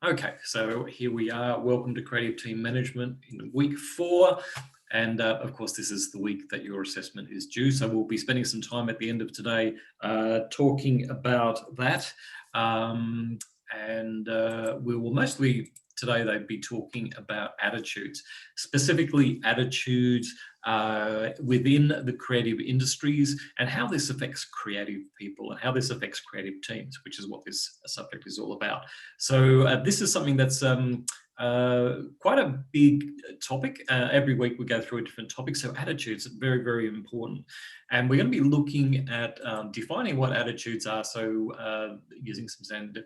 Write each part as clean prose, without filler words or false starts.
Okay, so here we are. Welcome to Creative Team Management in week 4. And of course, this is the week that your assessment is due. So we'll be spending some time at the end of today talking about that. We will mostly today they'd be talking about attitudes, specifically attitudes within the creative industries and how this affects creative people and how this affects creative teams, which is what this subject is all about. So this is something that's quite a big topic. Every week we go through a different topic. So attitudes are very, very important. And we're going to be looking at defining what attitudes are. So using some standard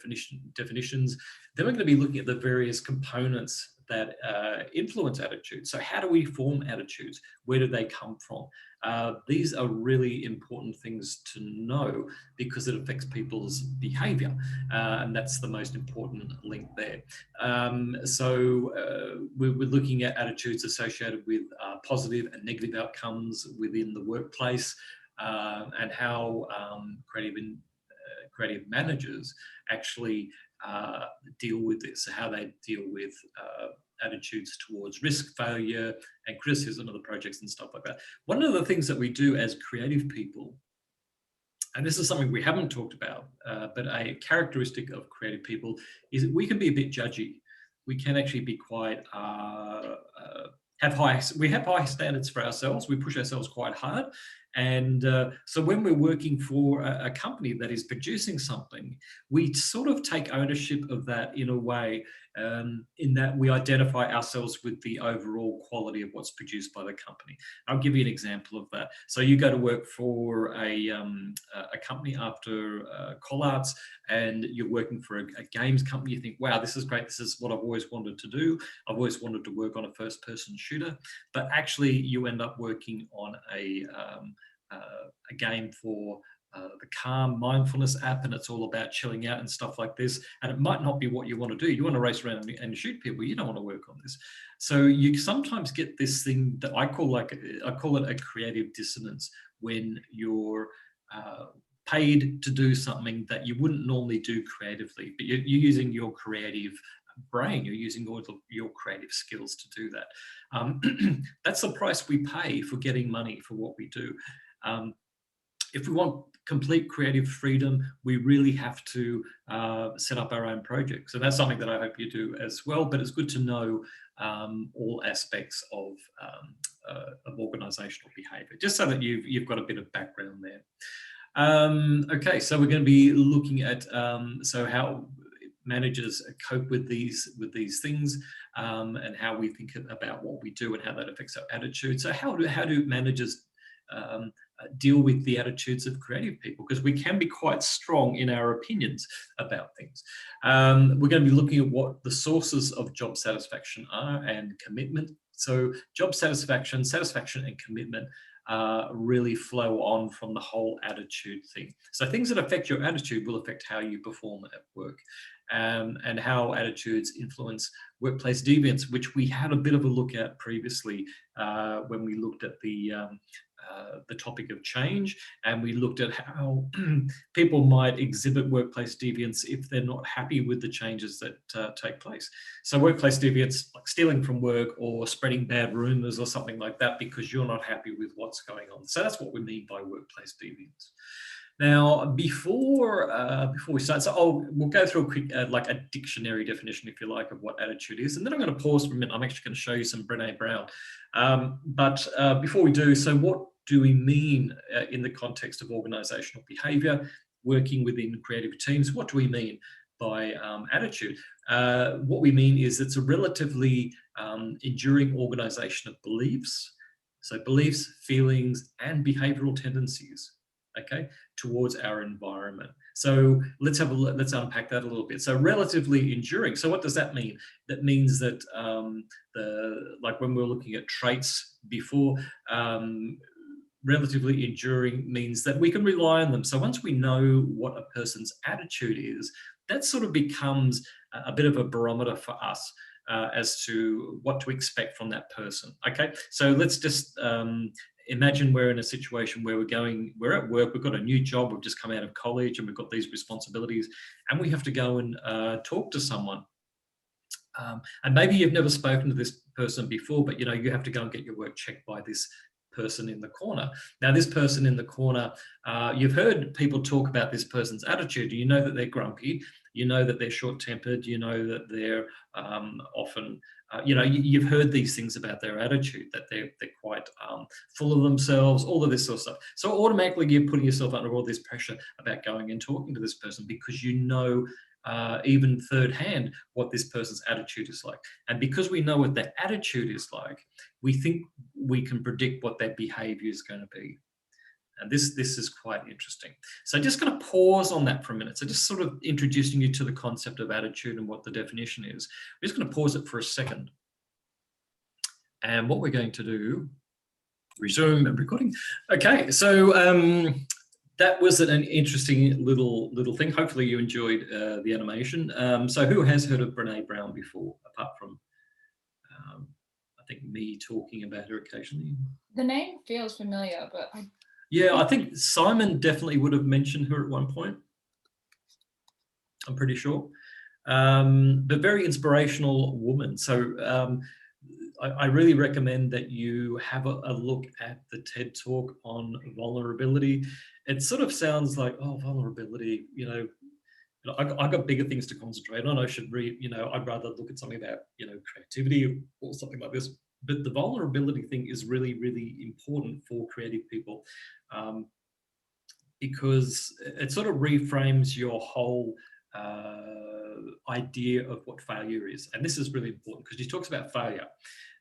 definitions. Then we're going to be looking at the various components that influence attitudes. So how do we form attitudes? Where do they come from? These are really important things to know because it affects people's behavior. And that's the most important link there. We're looking at attitudes associated with positive and negative outcomes within the workplace and how creative managers actually deal with this, so how they deal with attitudes towards risk, failure, and criticism of the projects and stuff like that. One of the things that we do as creative people, and this is something we haven't talked about, but a characteristic of creative people is that we can be a bit judgy. We can actually be quite have high standards for ourselves. We push ourselves quite hard. And so when we're working for a company that is producing something, we sort of take ownership of that in a way, in that we identify ourselves with the overall quality of what's produced by the company. I'll give you an example of that. So you go to work for a company after Collarts, and you're working for a games company. You think, wow, this is great. This is what I've always wanted to do. I've always wanted to work on a first-person shooter. But actually, you end up working on a game for the Calm mindfulness app, and it's all about chilling out and stuff like this. And it might not be what you want to do. You want to race around and shoot people. You don't want to work on this. So you sometimes get this thing that I call it a creative dissonance, when you're paid to do something that you wouldn't normally do creatively, but you're using your creative brain, you're using all of your creative skills to do that. That's the price we pay for getting money for what we do. If we want complete creative freedom, we really have to set up our own projects. And that's something that I hope you do as well, but it's good to know all aspects of organizational behavior, just so that you've got a bit of background there. Okay, so we're going to be looking at so how managers cope with these things, and how we think about what we do and how that affects our attitude. So how do managers deal with the attitudes of creative people? Because we can be quite strong in our opinions about things. We're going to be looking at what the sources of job satisfaction are and commitment. So job satisfaction and commitment really flow on from the whole attitude thing. So things that affect your attitude will affect how you perform at work, and how attitudes influence workplace deviance, which we had a bit of a look at previously when we looked at the topic of change, and we looked at how people might exhibit workplace deviance if they're not happy with the changes that take place. So workplace deviance, like stealing from work or spreading bad rumors or something like that because you're not happy with what's going on. So that's what we mean by workplace deviance. Now, before we start, so we'll go through a quick, like a dictionary definition, if you like, of what attitude is, and then I'm going to pause for a minute. I'm actually going to show you some Brené Brown. But before we do, so what do we mean in the context of organizational behavior, working within creative teams? What do we mean by attitude? What we mean is it's a relatively enduring organization of beliefs. So beliefs, feelings, and behavioral tendencies, okay, towards our environment. So let's unpack that a little bit. So relatively enduring. So what does that mean? That means that like when we were looking at traits before, relatively enduring means that we can rely on them. So once we know what a person's attitude is, that sort of becomes a bit of a barometer for us as to what to expect from that person. Okay, so let's just imagine we're in a situation where we're at work, we've got a new job, we've just come out of college and we've got these responsibilities, and we have to go and talk to someone And maybe you've never spoken to this person before, but you have to go and get your work checked by this person in the corner. Now, this person in the corner, you've heard people talk about this person's attitude. You know that they're grumpy. You know that they're short-tempered. You know that they're often, you've heard these things about their attitude, that they're quite full of themselves, all of this sort of stuff. So automatically you're putting yourself under all this pressure about going and talking to this person because you know even third hand what this person's attitude is like. And because we know what their attitude is like, we think we can predict what their behavior is going to be. And this is quite interesting. So just going to pause on that for a minute. So just sort of introducing you to the concept of attitude and what the definition is. We're just going to pause it for a second. And what we're going to do, resume recording. Okay, so that was an interesting little thing. Hopefully you enjoyed the animation. So who has heard of Brené Brown before, apart from, I think, me talking about her occasionally? The name feels familiar, but yeah, I think Simon definitely would have mentioned her at one point. I'm pretty sure. But very inspirational woman. So I really recommend that you have a look at the TED Talk on vulnerability. It sort of sounds like, oh, vulnerability, I got bigger things to concentrate on. I should read, I'd rather look at something about, creativity or something like this. But the vulnerability thing is really, really important for creative people because it sort of reframes your whole idea of what failure is. And this is really important because she talks about failure.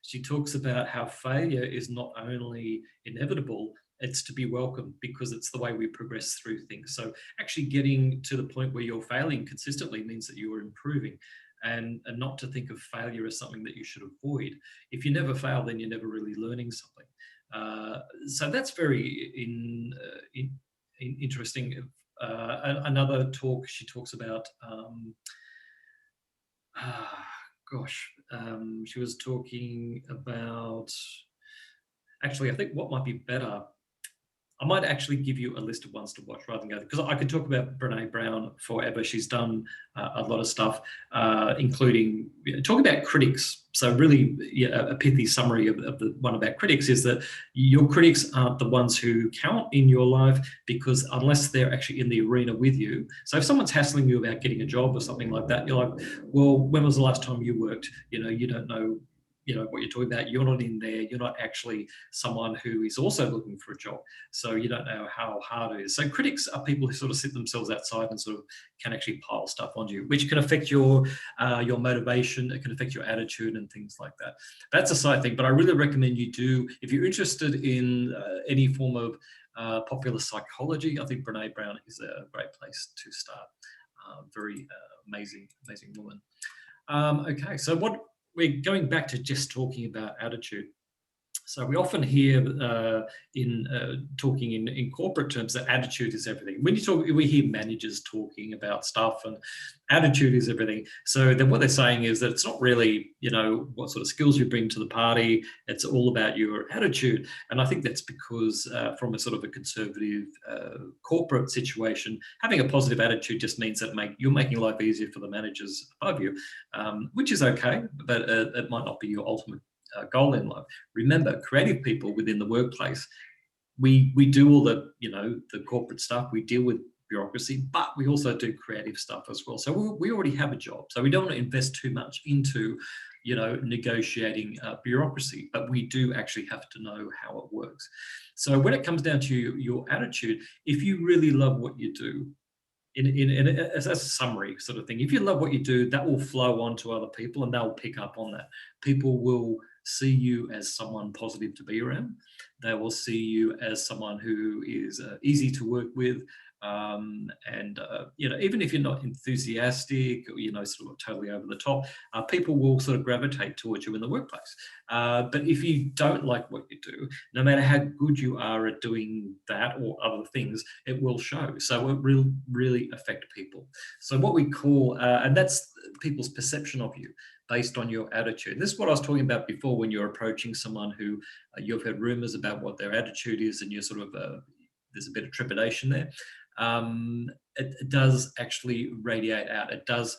She talks about how failure is not only inevitable, it's to be welcomed because it's the way we progress through things. So actually getting to the point where you're failing consistently means that you're improving, and not to think of failure as something that you should avoid. If you never fail, then you're never really learning something. So that's very interesting. Another talk, she talks about, she was talking about, actually, I think what might be better, I might actually give you a list of ones to watch rather than go, because I could talk about Brené Brown forever. She's done a lot of stuff, including talking about critics. So really, a pithy summary of the one about critics is that your critics aren't the ones who count in your life, because unless they're actually in the arena with you. So if someone's hassling you about getting a job or something like that, you're like, well, when was the last time you worked? You don't know what you're talking about. You're not in there. You're not actually someone who is also looking for a job. So you don't know how hard it is. So critics are people who sort of sit themselves outside and sort of can actually pile stuff onto you, which can affect your motivation. It can affect your attitude and things like that. That's a side thing, but I really recommend you do, if you're interested in any form of popular psychology, I think Brené Brown is a great place to start. Very amazing woman. Okay, so we're going back to just talking about attitude. So we often hear talking in corporate terms that attitude is everything. When we hear managers talking about stuff, and attitude is everything. So then what they're saying is that it's not really, what sort of skills you bring to the party. It's all about your attitude. And I think that's because from a sort of a conservative corporate situation, having a positive attitude just means that you're making life easier for the managers above you, which is okay, but it might not be your ultimate goal in life. Remember, creative people within the workplace, we do all the the corporate stuff. We deal with bureaucracy, but we also do creative stuff as well. So we already have a job. So we don't want to invest too much into negotiating bureaucratry, but we do actually have to know how it works. So when it comes down to your attitude, if you really love what you do, as a summary sort of thing, if you love what you do, that will flow on to other people and they'll pick up on that. People will see you as someone positive to be around. They will see you as someone who is easy to work with. Even if you're not enthusiastic, sort of totally over the top, people will sort of gravitate towards you in the workplace. But if you don't like what you do, no matter how good you are at doing that or other things, it will show. So it will really affect people. So what we call, and that's people's perception of you based on your attitude. This is what I was talking about before, when you're approaching someone who you've heard rumors about what their attitude is, and you're sort of, there's a bit of trepidation there. It does actually radiate out. It does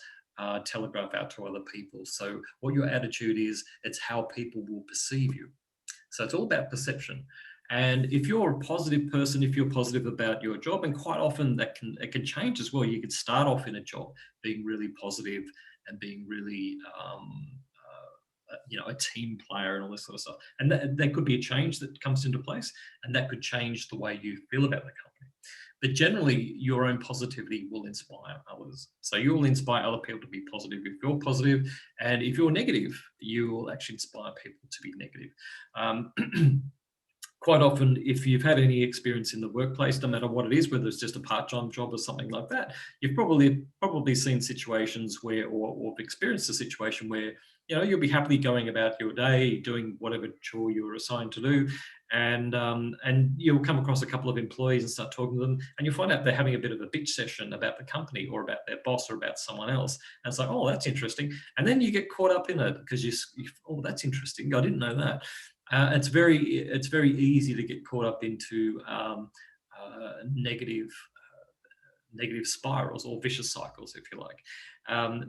telegraph out to other people. So what your attitude is, it's how people will perceive you. So it's all about perception. And if you're a positive person, if you're positive about your job, and quite often it can change as well. You could start off in a job being really positive and being really a team player and all this sort of stuff. And that could be a change that comes into place, and that could change the way you feel about the company. But generally, your own positivity will inspire others. So you will inspire other people to be positive if you're positive, and if you're negative, you will actually inspire people to be negative. Quite often, if you've had any experience in the workplace, no matter what it is, whether it's just a part-time job or something like that, you've probably seen situations where, or experienced a situation where, you'll be happily going about your day, doing whatever chore you're assigned to do, and you'll come across a couple of employees and start talking to them, and you'll find out they're having a bit of a bitch session about the company or about their boss or about someone else, and it's like, oh, that's interesting, and then you get caught up in it because oh, that's interesting, I didn't know that. It's very easy to get caught up into negative spirals or vicious cycles, if you like,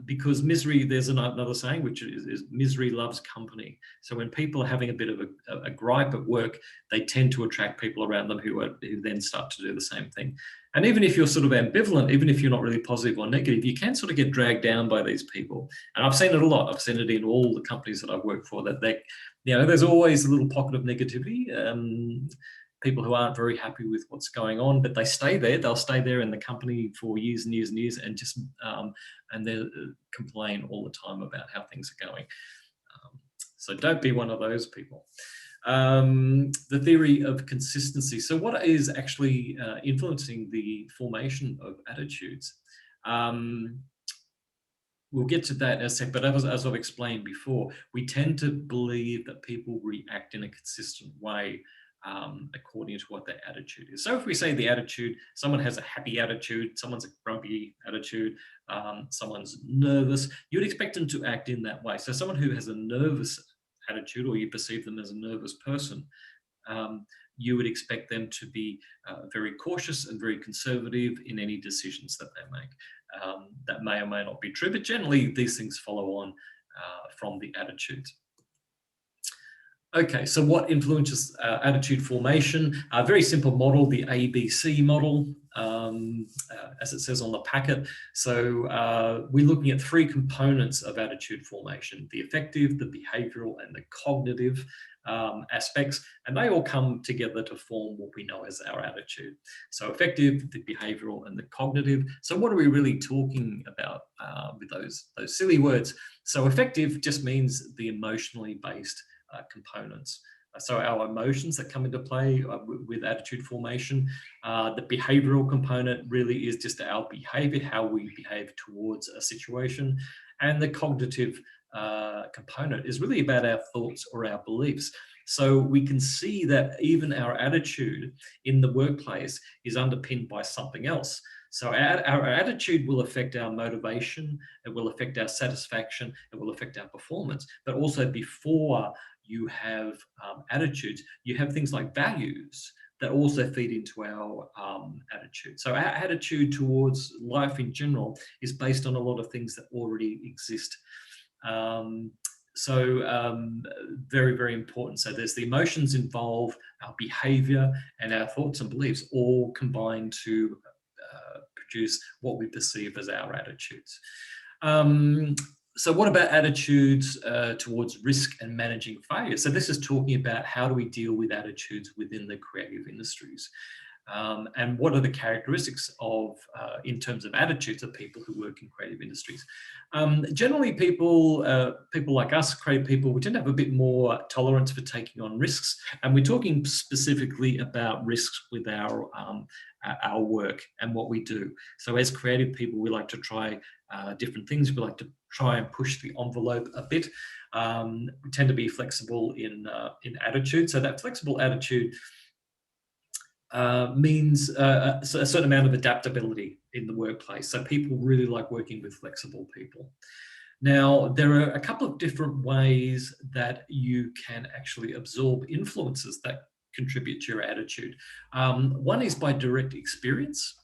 because misery. There's another saying, which is misery loves company. So when people are having a bit of a gripe at work, they tend to attract people around them who then start to do the same thing. And even if you're sort of ambivalent, even if you're not really positive or negative, you can sort of get dragged down by these people. And I've seen it a lot. I've seen it in all the companies that I've worked for, that there's always a little pocket of negativity. People who aren't very happy with what's going on, but they stay there. They'll stay there in the company for years and years and years, and just and they complain all the time about how things are going. So don't be one of those people. The theory of consistency. So what is actually influencing the formation of attitudes? We'll get to that in a sec, but as I've explained before, we tend to believe that people react in a consistent way according to what their attitude is. So if we say the attitude, someone has a happy attitude, someone's a grumpy attitude, someone's nervous, you'd expect them to act in that way. So someone who has a nervous attitude, or you perceive them as a nervous person, you would expect them to be very cautious and very conservative in any decisions that they make. That may or may not be true, but generally these things follow on from the attitudes. Okay, so what influences attitude formation? A very simple model, the ABC model, as it says on the packet. So we're looking at three components of attitude formation: the affective, the behavioral, and the cognitive aspects, and they all come together to form what we know as our attitude. So affective, the behavioral, and the cognitive. So what are we really talking about with those silly words? So affective just means the emotionally based components. So our emotions that come into play with attitude formation. The behavioral component really is just our behavior, how we behave towards a situation. And the cognitive component is really about our thoughts or our beliefs. So we can see that even our attitude in the workplace is underpinned by something else. So our attitude will affect our motivation, it will affect our satisfaction, it will affect our performance. But also, before you have attitudes, you have things like values that also feed into our attitude. So our attitude towards life in general is based on a lot of things that already exist. Very, very important. So there's the emotions involved, our behavior, and our thoughts and beliefs all combine to produce what we perceive as our attitudes. So what about attitudes towards risk and managing failure? So this is talking about how do we deal with attitudes within the creative industries. And what are the characteristics of, in terms of attitudes of people who work in creative industries? Generally, people like us, creative people, we tend to have a bit more tolerance for taking on risks. And we're talking specifically about risks with our work and what we do. So as creative people, we like to try different things. We like to try and push the envelope a bit. We tend to be flexible in attitude. So that flexible attitude means a certain amount of adaptability in the workplace. So people really like working with flexible people. Now, there are a couple of different ways that you can actually absorb influences that contribute to your attitude. One is by direct experience,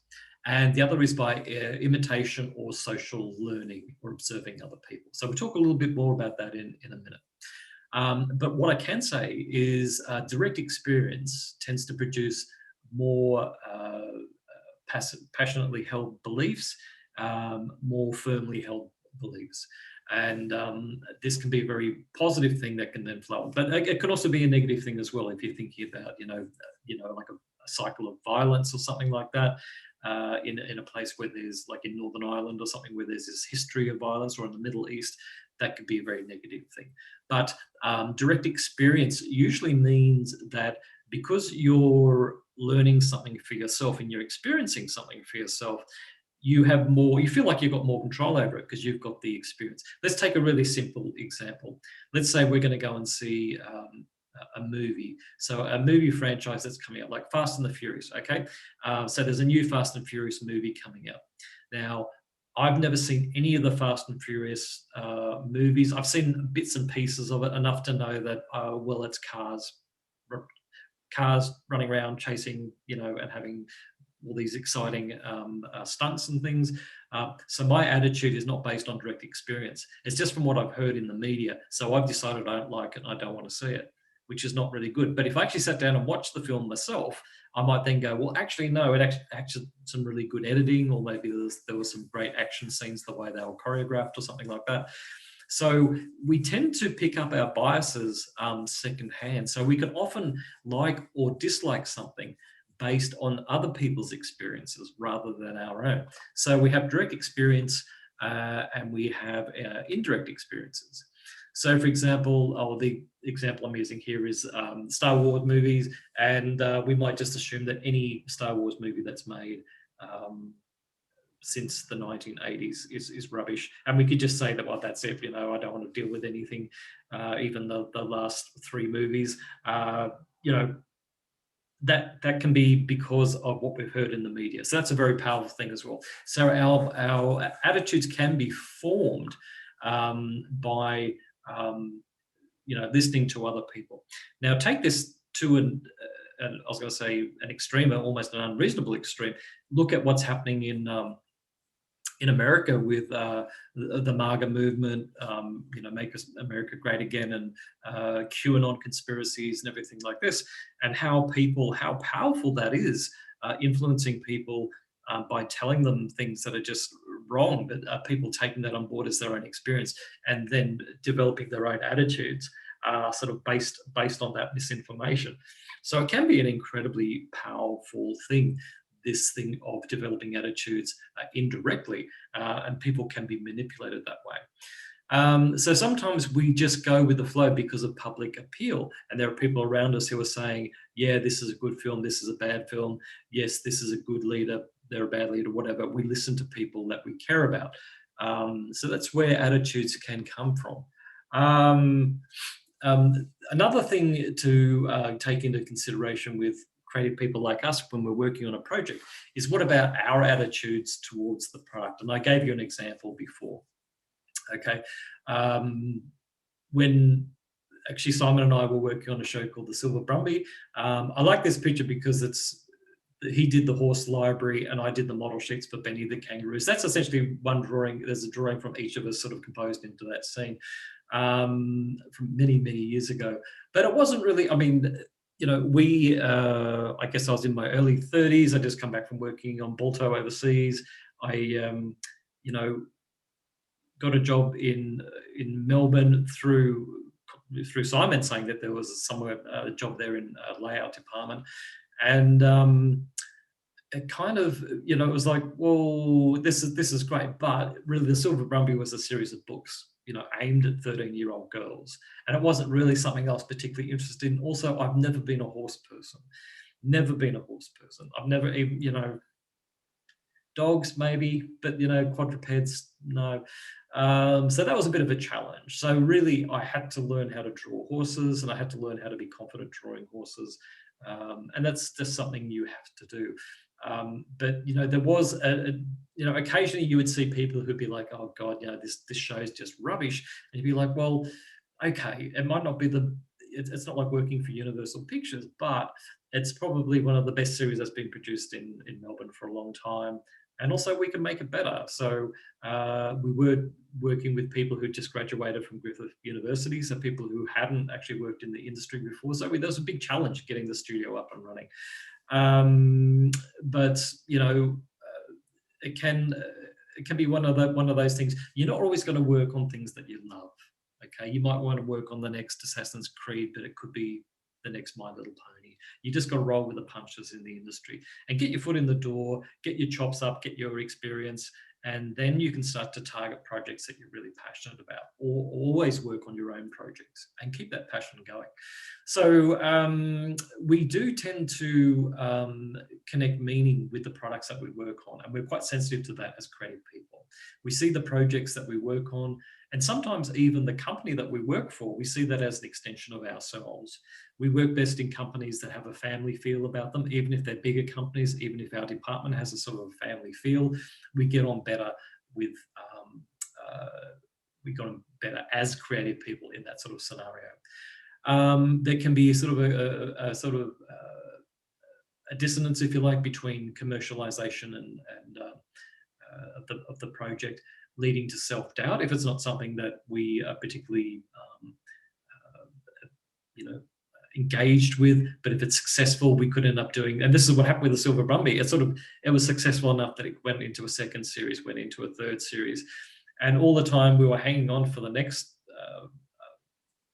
and the other is by imitation or social learning or observing other people. So we'll talk a little bit more about that in a minute. But what I can say is direct experience tends to produce more passionately held beliefs, more firmly held beliefs. And this can be a very positive thing that can then flow. But it could also be a negative thing as well if you're thinking about, like a cycle of violence or something like that. In a place where there's, like in Northern Ireland or something, where there's this history of violence, or in the Middle East, that could be a very negative thing. But direct experience usually means that because you're learning something for yourself and you're experiencing something for yourself, you feel like you've got more control over it because you've got the experience. Let's take a really simple example. Let's say we're going to go and see a movie. So a movie franchise that's coming out, like Fast and the Furious, okay? So there's a new Fast and Furious movie coming out. Now, I've never seen any of the Fast and Furious movies. I've seen bits and pieces of it, enough to know that, well, it's cars running around chasing, and having all these exciting stunts and things. So my attitude is not based on direct experience. It's just from what I've heard in the media. So I've decided I don't like it and I don't want to see it, which is not really good. But if I actually sat down and watched the film myself, I might then go, well, actually, no, it actually some really good editing, or maybe there was some great action scenes, the way they were choreographed or something like that. So we tend to pick up our biases secondhand. So we can often like or dislike something based on other people's experiences rather than our own. So we have direct experience and we have indirect experiences. So, for example, the example I'm using here is Star Wars movies, and we might just assume that any Star Wars movie that's made since the 1980s is rubbish, and we could just say that, well, that's it. I don't want to deal with anything, even the last three movies. That can be because of what we've heard in the media. So that's a very powerful thing as well. So our attitudes can be formed by listening to other people. Now take this to I was going to say an extreme, almost an unreasonable extreme. Look at what's happening in America with the MAGA movement, Make America Great Again, and QAnon conspiracies and everything like this, and how powerful that is, influencing people by telling them things that are just wrong, but people taking that on board as their own experience and then developing their own attitudes sort of based on that misinformation. So it can be an incredibly powerful thing, this thing of developing attitudes indirectly, and people can be manipulated that way. So sometimes we just go with the flow because of public appeal, and there are people around us who are saying, yeah, this is a good film, this is a bad film, yes, this is a good leader, they're a bad leader, whatever. We listen to people that we care about. So that's where attitudes can come from. Another thing to take into consideration with creative people like us when we're working on a project is, what about our attitudes towards the product? And I gave you an example before. Okay, when actually Simon and I were working on a show called The Silver Brumby, I like this picture because he did the horse library and I did the model sheets for Benny the kangaroos. That's essentially one drawing. There's a drawing from each of us sort of composed into that scene from many, many years ago. But it wasn't really, I guess I was in my early 30s. I just come back from working on Balto overseas. I, got a job in Melbourne through Simon saying that there was somewhere a job there in a layout department. And it kind of, it was like, well, this is great, but really the Silver Brumby was a series of books, aimed at 13-year-old girls. And it wasn't really something I was particularly interested in. Also, I've never been a horse person. Never been a horse person. I've never even, dogs maybe, but quadrupeds, no. So that was a bit of a challenge. So really, I had to learn how to draw horses, and I had to learn how to be confident drawing horses. And that's just something you have to do. But there was occasionally you would see people who'd be like, oh God, this show is just rubbish, and you'd be like, well, okay, it might not be it's not like working for Universal Pictures, but It's probably one of the best series that's been produced in Melbourne for a long time. And also we can make it better. So we were working with people who just graduated from Griffith University, so people who hadn't actually worked in the industry before. So there was a big challenge getting the studio up and running. But you know, it can be one of those things. You're not always going to work on things that you love. Okay, you might want to work on the next Assassin's Creed, but it could be the next My Little Pony. You just got to roll with the punches in the industry and get your foot in the door, get your chops up, get your experience, and then you can start to target projects that you're really passionate about, or always work on your own projects and keep that passion going. So we do tend to connect meaning with the products that we work on, and we're quite sensitive to that as creative people. We see the projects that we work on, and sometimes even the company that we work for, we see that as an extension of ourselves. We work best in companies that have a family feel about them, even if they're bigger companies, even if our department has a sort of family feel, we get on better with, we got on better as creative people in that sort of scenario. There can be sort of a dissonance, if you like, between commercialization and of the project, leading to self-doubt if it's not something that we are particularly engaged with. But if it's successful, we could end up doing, and this is what happened with the Silver Brumby, it was successful enough that it went into a second series, went into a third series, and all the time we were hanging on for the next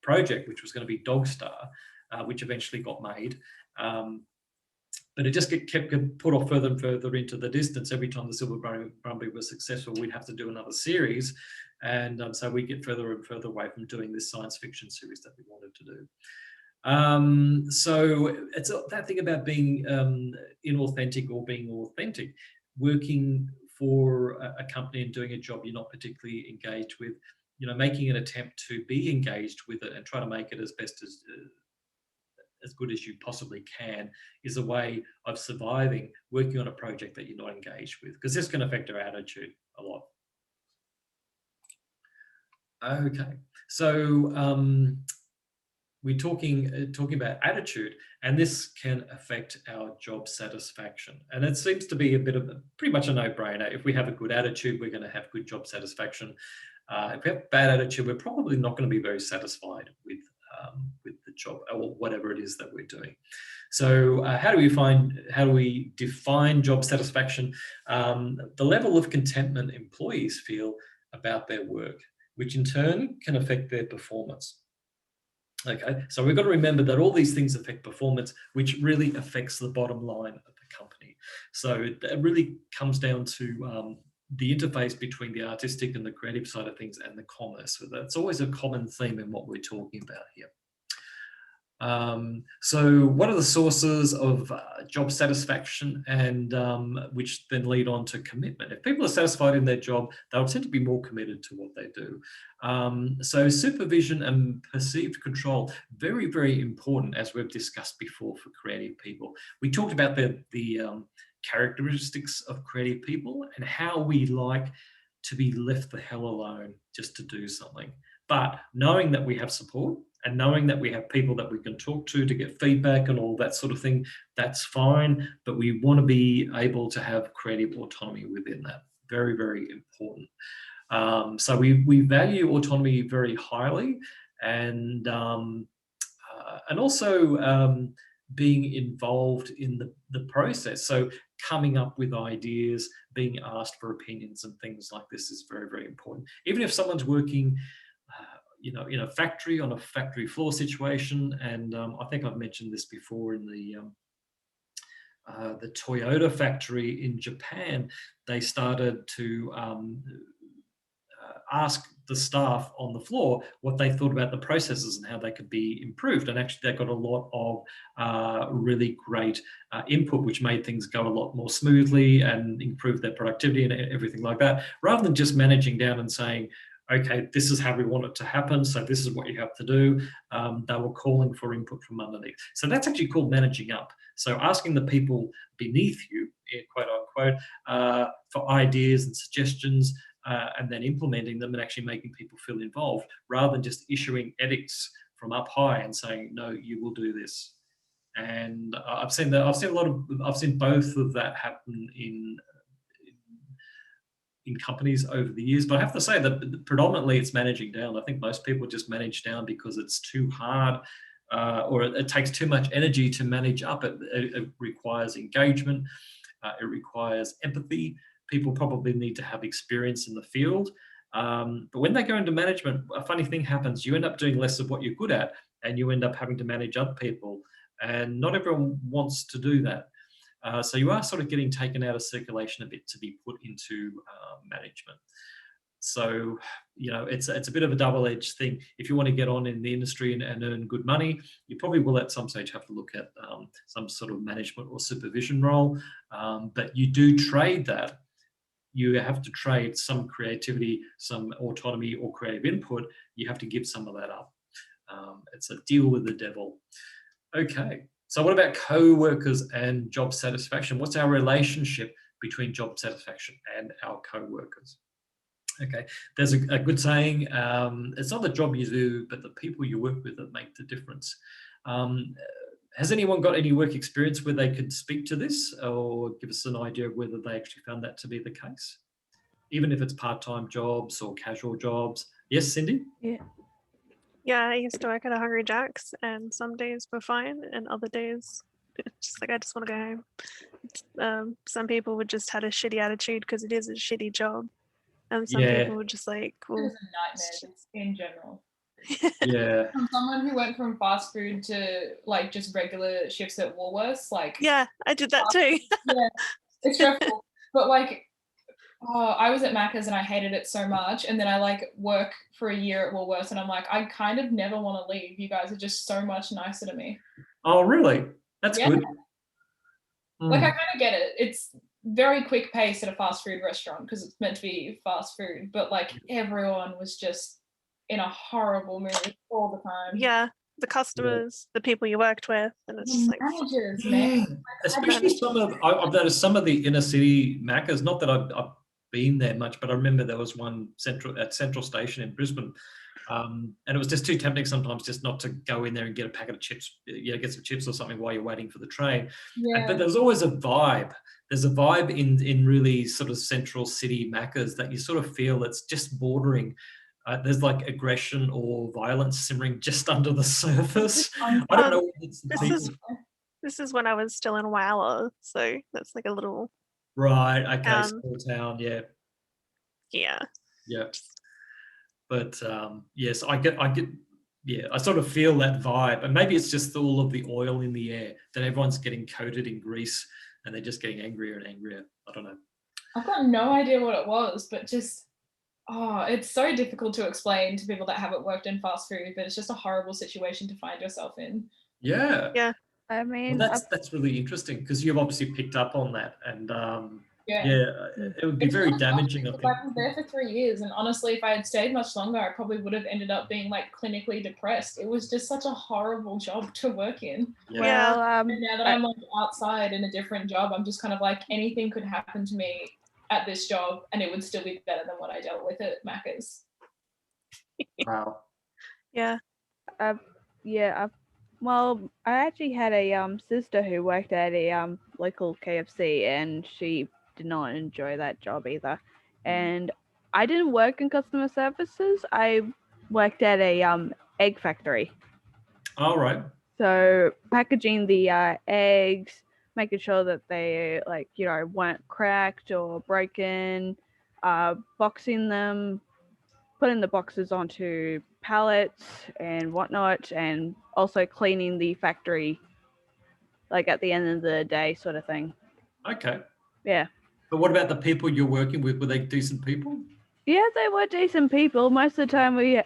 project, which was going to be Dogstar, which eventually got made. But it just kept put off further and further into the distance. Every time the Silver Brumby was successful, we'd have to do another series. And so we get further and further away from doing this science fiction series that we wanted to do. So it's that thing about being inauthentic or being authentic, working for a company and doing a job you're not particularly engaged with, making an attempt to be engaged with it and try to make it as best as good as you possibly can, is a way of surviving working on a project that you're not engaged with, because this can affect our attitude a lot. Okay, so we're talking about attitude, and this can affect our job satisfaction. And it seems to be pretty much a no-brainer. If we have a good attitude, we're going to have good job satisfaction. If we have bad attitude, we're probably not going to be very satisfied with the job or whatever it is that we're doing. So how do we define job satisfaction? The level of contentment employees feel about their work, which in turn can affect their performance. Okay, so we've got to remember that all these things affect performance, which really affects the bottom line of the company. So it really comes down to the interface between the artistic and the creative side of things and the commerce. So that's always a common theme in what we're talking about here. So what are the sources of job satisfaction, and which then lead on to commitment? If people are satisfied in their job, they'll tend to be more committed to what they do. So supervision and perceived control, very, very important, as we've discussed before, for creative people. We talked about the characteristics of creative people and how we like to be left the hell alone just to do something. But knowing that we have support and knowing that we have people that we can talk to get feedback and all that sort of thing, that's fine. But we want to be able to have creative autonomy within that. Very, very important. So we value autonomy very highly, and also being involved in the process. So coming up with ideas, being asked for opinions and things like this is very, very important. Even if someone's working in a factory, on a factory floor situation, and I think I've mentioned this before in the Toyota factory in Japan, they started to ask the staff on the floor what they thought about the processes and how they could be improved. And actually, they got a lot of really great input, which made things go a lot more smoothly and improved their productivity and everything like that, rather than just managing down and saying, okay, this is how we want it to happen, so this is what you have to do. They were calling for input from underneath. So that's actually called managing up. So asking the people beneath you, quote unquote, for ideas and suggestions, and then implementing them and actually making people feel involved, rather than just issuing edicts from up high and saying, no, you will do this. And I've seen that. I've seen both of that happen in companies over the years. But I have to say that predominantly it's managing down. I think most people just manage down because it's too hard, or it takes too much energy to manage up. It requires engagement. It requires empathy. People probably need to have experience in the field. But when they go into management, a funny thing happens. You end up doing less of what you're good at, and you end up having to manage other people. And not everyone wants to do that. So you are sort of getting taken out of circulation a bit to be put into management. So, it's a bit of a double-edged thing. If you want to get on in the industry and earn good money, you probably will at some stage have to look at some sort of management or supervision role. But you do trade that. You have to trade some creativity, some autonomy or creative input. You have to give some of that up. It's a deal with the devil. Okay. So what about co-workers and job satisfaction? What's our relationship between job satisfaction and our co-workers? Okay, there's a good saying, it's not the job you do, but the people you work with that make the difference. Has anyone got any work experience where they could speak to this or give us an idea of whether they actually found that to be the case? Even if it's part-time jobs or casual jobs. Yes, Cindy? Yeah, I used to work at a Hungry Jack's, and some days were fine, and other days, it's just like I just want to go home. Some people would just had a shitty attitude because it is a shitty job, and some people were just like, It "Well, was a nightmare just in general. Yeah. From someone who went from fast food to like just regular shifts at Woolworths, like yeah, I did that too." yeah, it's stressful. But like, I was at Macca's and I hated it so much, and then I like work for a year at Woolworths, and I'm like, I kind of never want to leave. You guys are just so much nicer to me. Oh, really? That's good. Like I kind of get it. It's very quick pace at a fast food restaurant because it's meant to be fast food, but like everyone was just in a horrible mood all the time. Yeah, the customers, the people you worked with, and it's just like, managers, man. Especially I've noticed some of the inner city Maccas, not that I've been there much, but I remember there was one at Central Station in Brisbane. And it was just too tempting sometimes just not to go in there and get a packet of chips, get some chips or something while you're waiting for the train. Yeah. But there's always a vibe. There's a vibe in really sort of central city Maccas that you sort of feel it's just bordering. There's like aggression or violence simmering just under the surface. I don't know. This is when I was still in Wowler, so that's like a little right. Okay, small town. Yeah. Yeah. But yes, I get. Yeah, I sort of feel that vibe, and maybe it's just all of the oil in the air that everyone's getting coated in grease, and they're just getting angrier and angrier. I don't know. I've got no idea what it was, but just it's so difficult to explain to people that haven't worked in fast food, but it's just a horrible situation to find yourself in. Yeah. I mean, well, that's really interesting because you've obviously picked up on that, and yeah, it would be very damaging. I think I was there for 3 years, and honestly, if I had stayed much longer, I probably would have ended up being like clinically depressed. It was just such a horrible job to work in. Yeah. And now that I'm like outside in a different job, I'm just kind of like anything could happen to me at this job, and it would still be better than what I dealt with at Macca's. Wow. Yeah. Well, I actually had a sister who worked at a local KFC, and she did not enjoy that job either. And I didn't work in customer services. I worked at a egg factory. All right. So packaging the eggs, making sure that they weren't cracked or broken, boxing them, putting the boxes onto pallets and whatnot, and also cleaning the factory like at the end of the day sort of thing. Okay. Yeah. But what about the people you're working with? Were they decent people? Yeah, they were decent people. Most of the time we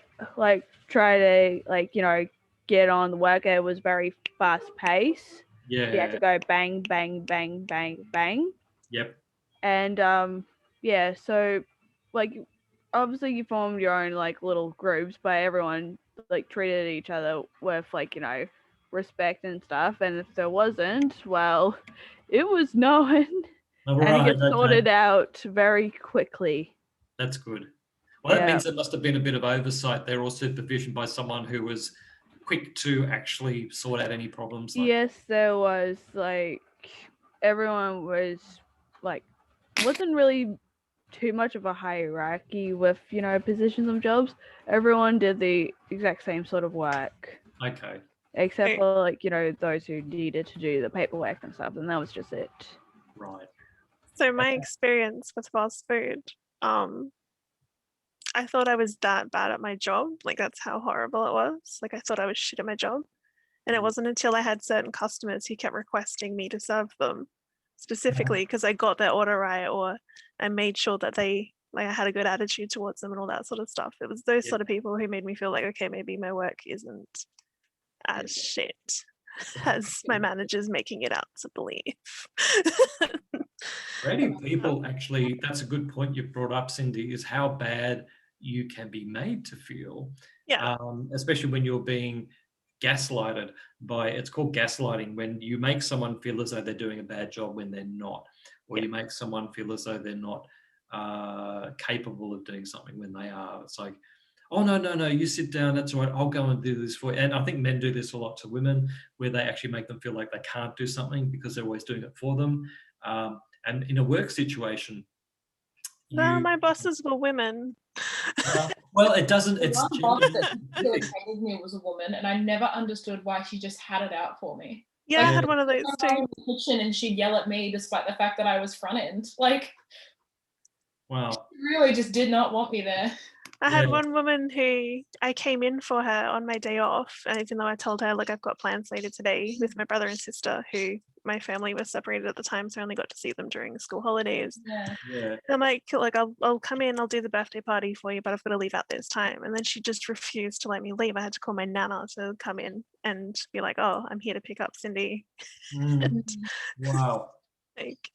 try to get on the work. It was very fast paced. Yeah. You had to go bang, bang, bang, bang, bang. Yep. And so obviously you formed your own little groups, but everyone treated each other with respect and stuff. And if there wasn't, well, it was known. And it gets sorted out very quickly. That's good. Well, that means there must have been a bit of oversight there or supervision by someone who was quick to actually sort out any problems? Like Yes, there was, like, everyone was like, wasn't really too much of a hierarchy with, you know, positions of jobs. Everyone did the exact same sort of work, okay, except Right. for, like, you know, those who needed to do the paperwork and stuff, and that was just it. right. So my experience with fast food, I thought I was that bad at my job. Like that's how horrible it was. Like I thought I was shit at my job. And it Mm. wasn't until I had certain customers who kept requesting me to serve them specifically because I got their order right or I made sure that they like I had a good attitude towards them and all that sort of stuff. It was those Yeah. sort of people who made me feel like, okay, maybe my work isn't as shit as my manager's making it out to believe. Creative people, actually, that's a good point you've brought up, Cindy, is how bad you can be made to feel, Yeah. especially when you're being gaslighted by, it's called gaslighting, when you make someone feel as though they're doing a bad job when they're not, or you make someone feel as though they're not capable of doing something when they are. It's like, oh, no, you sit down, that's all right, I'll go and do this for you. And I think men do this a lot to women, where they actually make them feel like they can't do something because they're always doing it for them. And in a work situation, No, you my bosses were women. well, it doesn't. The It's one boss that really specific. hated me was a woman, and I never understood why she just had it out for me. Yeah, Like, I had one of those I'm too. in the kitchen and she'd yell at me despite the fact that I was front end. Like, Wow. she really just did not want me there. I had Yeah. one woman who I came in for her on my day off, and even though I told her like I've got plans later today with my brother and sister, who my family was separated at the time, so I only got to see them during the school holidays. Yeah. Yeah. I'm like I'll come in, I'll do the birthday party for you, but I've got to leave at this time. And then she just refused to let me leave. I had to call my nana to come in and be like, oh, I'm here to pick up Cindy. Mm. And Wow. like,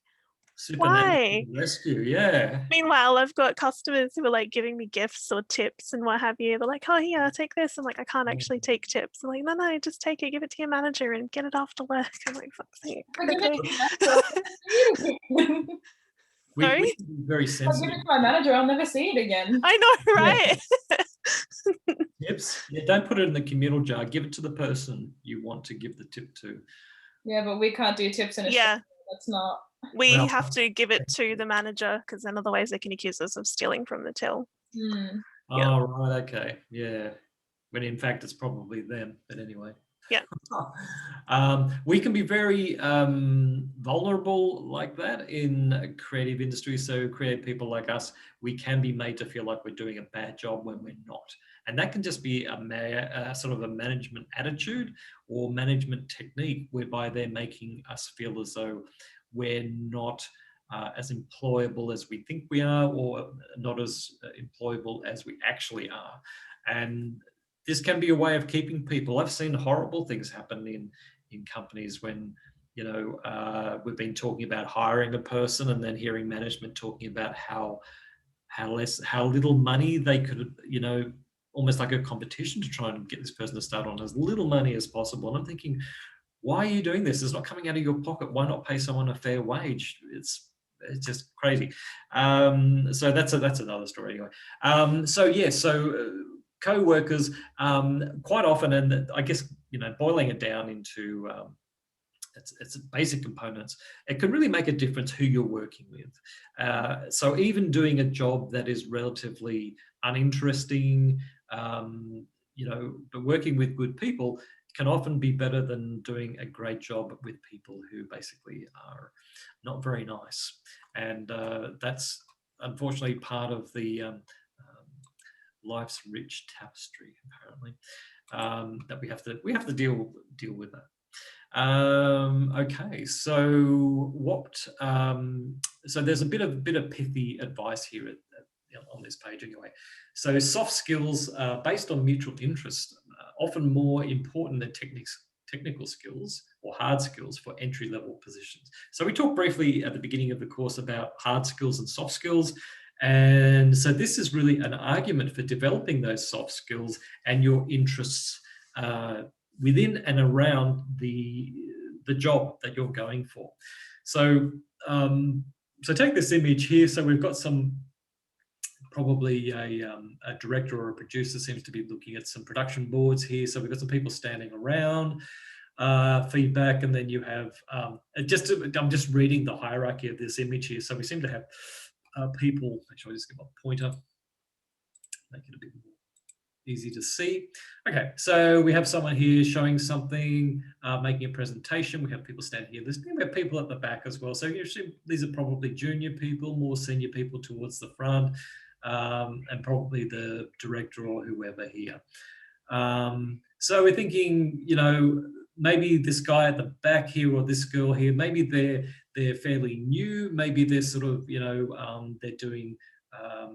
Supernatural why? rescue. Yeah. Meanwhile, I've got customers who are like giving me gifts or tips and what have you. They're like, oh, here, take this. I'm like, I can't actually take tips. I'm like, no, just take it, give it to your manager and get it after work. I'm like, fuck's sake. If I give it Okay. to my manager, We Sorry? can be very if I give sensitive. it to my manager, I'll never see it again. I know, right? Tips. Yeah, don't put it in the communal jar. Give it to the person you want to give the tip to. Yeah, but we can't do tips in a Yeah. That's not. We Well, have to give it to the manager because then otherwise they can accuse us of stealing from the till. Hmm. Yeah. Oh, right. Okay. Yeah. When in fact it's probably them. But anyway. Yeah. We can be very vulnerable like that in creative industry. So creative people like us, we can be made to feel like we're doing a bad job when we're not. And that can just be a sort of a management attitude or management technique whereby they're making us feel as though we're not as employable as we think we are, or not as employable as we actually are. And this can be a way of keeping people. I've seen horrible things happen in companies when, you know, we've been talking about hiring a person and then hearing management talking about how little money they could, you know, almost like a competition to try and get this person to start on as little money as possible. And I'm thinking, why are you doing this? It's not coming out of your pocket. Why not pay someone a fair wage? It's just crazy. So that's another story anyway. So co-workers, quite often, and I guess, you know, boiling it down into its basic components, it can really make a difference who you're working with. So even doing a job that is relatively uninteresting, you know, but working with good people can often be better than doing a great job with people who basically are not very nice. And that's unfortunately part of the life's rich tapestry, apparently, that we have to deal with that. Okay, so what? So there's a bit of pithy advice here on this page, anyway. So soft skills based on mutual interest, often more important than technical skills or hard skills for entry-level positions. So we talked briefly at the beginning of the course about hard skills and soft skills. And so this is really an argument for developing those soft skills and your interests within and around the job that you're going for. So, so take this image here. So we've got some probably a director or a producer seems to be looking at some production boards here. So we've got some people standing around, feedback, and then you have, I'm just reading the hierarchy of this image here. So we seem to have people, actually I'll just get my pointer, make it a bit more easy to see. Okay, so we have someone here showing something, making a presentation. We have people standing here listening. We have people at the back as well. So you see, these are probably junior people, more senior people towards the front, and probably the director or whoever here. So we're thinking, you know, maybe this guy at the back here or this girl here, maybe they're fairly new. Maybe they're sort of, you know, they're doing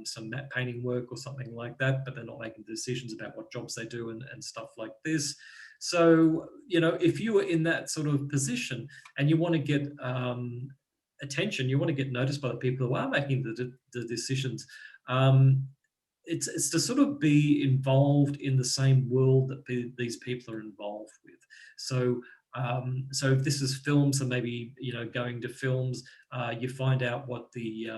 some matte painting work or something like that, but they're not making decisions about what jobs they do and stuff like this. So, you know, if you are in that sort of position and you want to get attention, you want to get noticed by the people who are making the decisions, it's to sort of be involved in the same world that these people are involved with. So so if this is films, and maybe, you know, going to films, you find out what the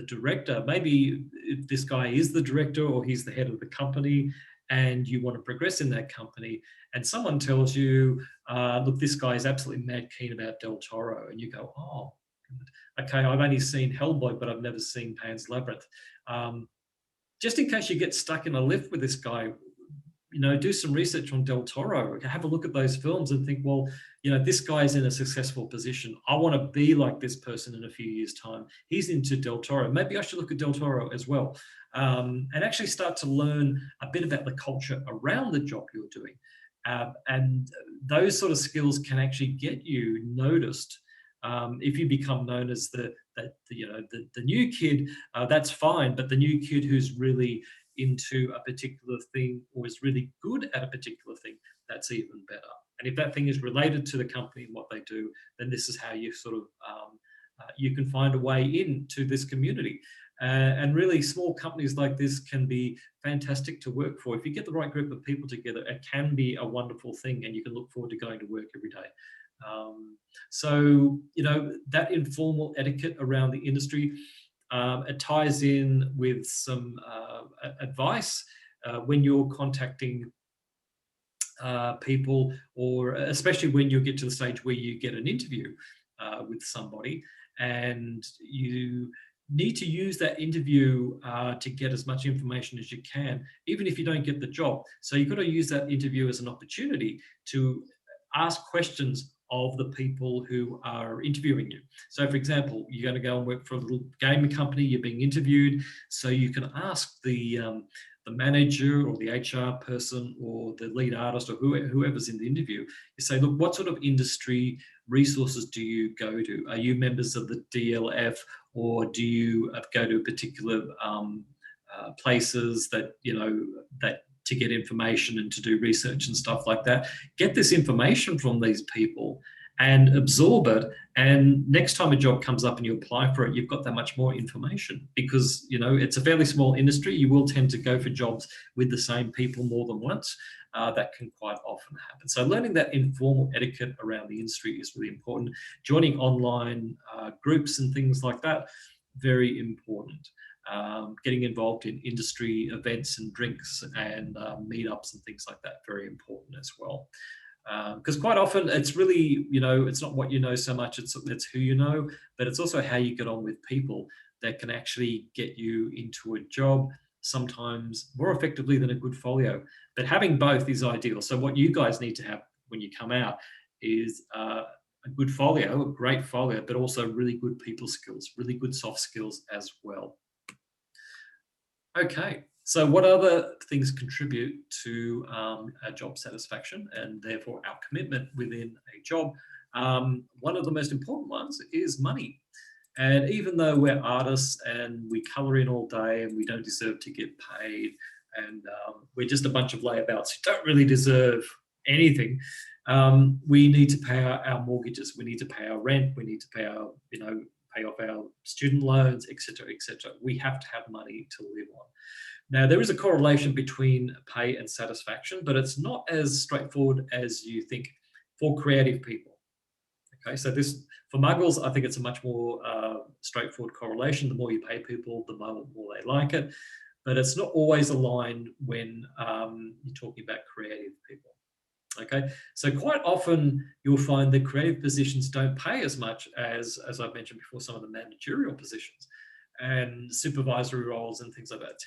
director, maybe if this guy is the director or he's the head of the company and you want to progress in that company, and someone tells you, look, this guy is absolutely mad keen about Del Toro, and you go, oh, okay, I've only seen Hellboy, but I've never seen Pan's Labyrinth. Just in case you get stuck in a lift with this guy, you know, do some research on Del Toro, have a look at those films and think, well, you know, this guy's in a successful position. I want to be like this person in a few years' time. He's into Del Toro. Maybe I should look at Del Toro as well, and actually start to learn a bit about the culture around the job you're doing. And those sort of skills can actually get you noticed. If you become known as the new kid, that's fine. But the new kid who's really into a particular thing or is really good at a particular thing, that's even better. And if that thing is related to the company and what they do, then this is how you sort of you can find a way into this community. And really, small companies like this can be fantastic to work for. If you get the right group of people together, it can be a wonderful thing, and you can look forward to going to work every day. So, you know, that informal etiquette around the industry, it ties in with some advice when you're contacting people, or especially when you get to the stage where you get an interview with somebody, and you need to use that interview to get as much information as you can, even if you don't get the job. So you've got to use that interview as an opportunity to ask questions of the people who are interviewing you. So for example, you're going to go and work for a little gaming company, you're being interviewed, so you can ask the manager or the HR person or the lead artist or whoever's in the interview, you say, look, what sort of industry resources do you go to? Are you members of the DLF, or do you go to particular places that, you know, that to get information and to do research and stuff like that? Get this information from these people and absorb it. And next time a job comes up and you apply for it, you've got that much more information, because, you know, it's a fairly small industry. You will tend to go for jobs with the same people more than once. That can quite often happen. So learning that informal etiquette around the industry is really important. Joining online groups and things like that, very important. Getting involved in industry events and drinks and meetups and things like that, very important as well. Because quite often it's really, you know, it's not what you know so much, it's who you know, but it's also how you get on with people that can actually get you into a job, sometimes more effectively than a good folio. But having both is ideal. So what you guys need to have when you come out is a good folio, a great folio, but also really good people skills, really good soft skills as well. Okay, so what other things contribute to our job satisfaction and therefore our commitment within a job? One of the most important ones is money. And even though we're artists and we colour in all day and we don't deserve to get paid, and we're just a bunch of layabouts who don't really deserve anything, we need to pay our mortgages, we need to pay our rent, we need to pay our, you know, pay off our student loans, etc., etc. We have to have money to live on. Now, there is a correlation between pay and satisfaction, but it's not as straightforward as you think for creative people. Okay, so this, for muggles, I think it's a much more straightforward correlation. The more you pay people, the more they like it. But it's not always aligned when you're talking about creative people. Okay, so quite often you'll find that creative positions don't pay as much as I've mentioned before, some of the managerial positions, and supervisory roles and things like that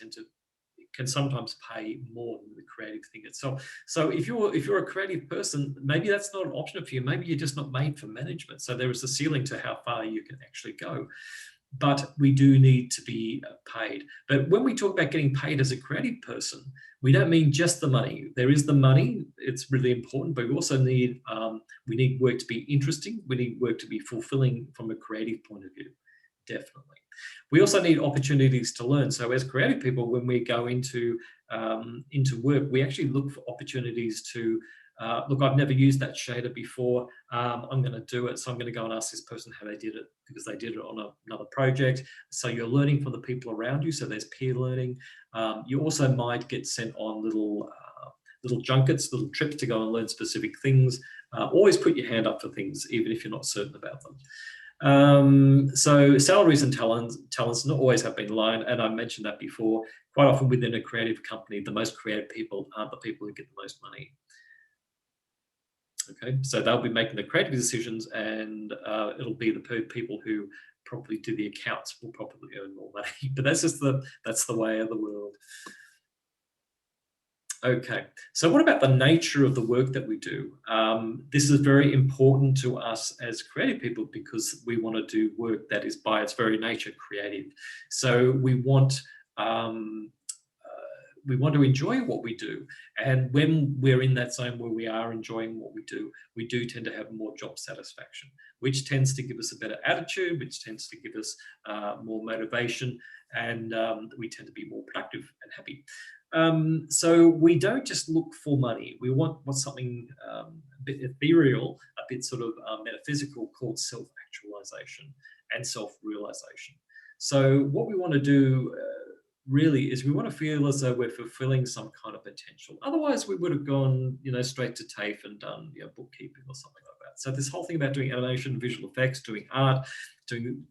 can sometimes pay more than the creative thing itself. So if you're a creative person, maybe that's not an option for you. Maybe you're just not made for management. So there is a ceiling to how far you can actually go. But we do need to be paid. But when we talk about getting paid as a creative person, we don't mean just the money. There is the money, it's really important, but we also need we need work to be interesting. We need work to be fulfilling from a creative point of view, definitely. We also need opportunities to learn. So as creative people, when we go into work, we actually look for opportunities to look, I've never used that shader before. I'm going to do it. So I'm going to go and ask this person how they did it, because they did it on another project. So you're learning from the people around you. So there's peer learning. You also might get sent on little junkets, little trips to go and learn specific things. Always put your hand up for things, even if you're not certain about them. So salaries and talents not always have been aligned, and I mentioned that before. Quite often within a creative company, the most creative people aren't the people who get the most money. Okay, so they'll be making the creative decisions, and it'll be the people who probably do the accounts will probably earn more money. But that's just that's the way of the world. Okay, so what about the nature of the work that we do? This is very important to us as creative people, because we want to do work that is by its very nature creative. So we want to enjoy what we do. And when we're in that zone where we are enjoying what we do tend to have more job satisfaction, which tends to give us a better attitude, which tends to give us more motivation, and we tend to be more productive and happy. So we don't just look for money. We want something a bit ethereal, a bit sort of metaphysical, called self-actualization and self-realization. So what we want to do really is we want to feel as though we're fulfilling some kind of potential. Otherwise, we would have gone, straight to TAFE and done bookkeeping or something like that. So this whole thing about doing animation, visual effects, doing art, doing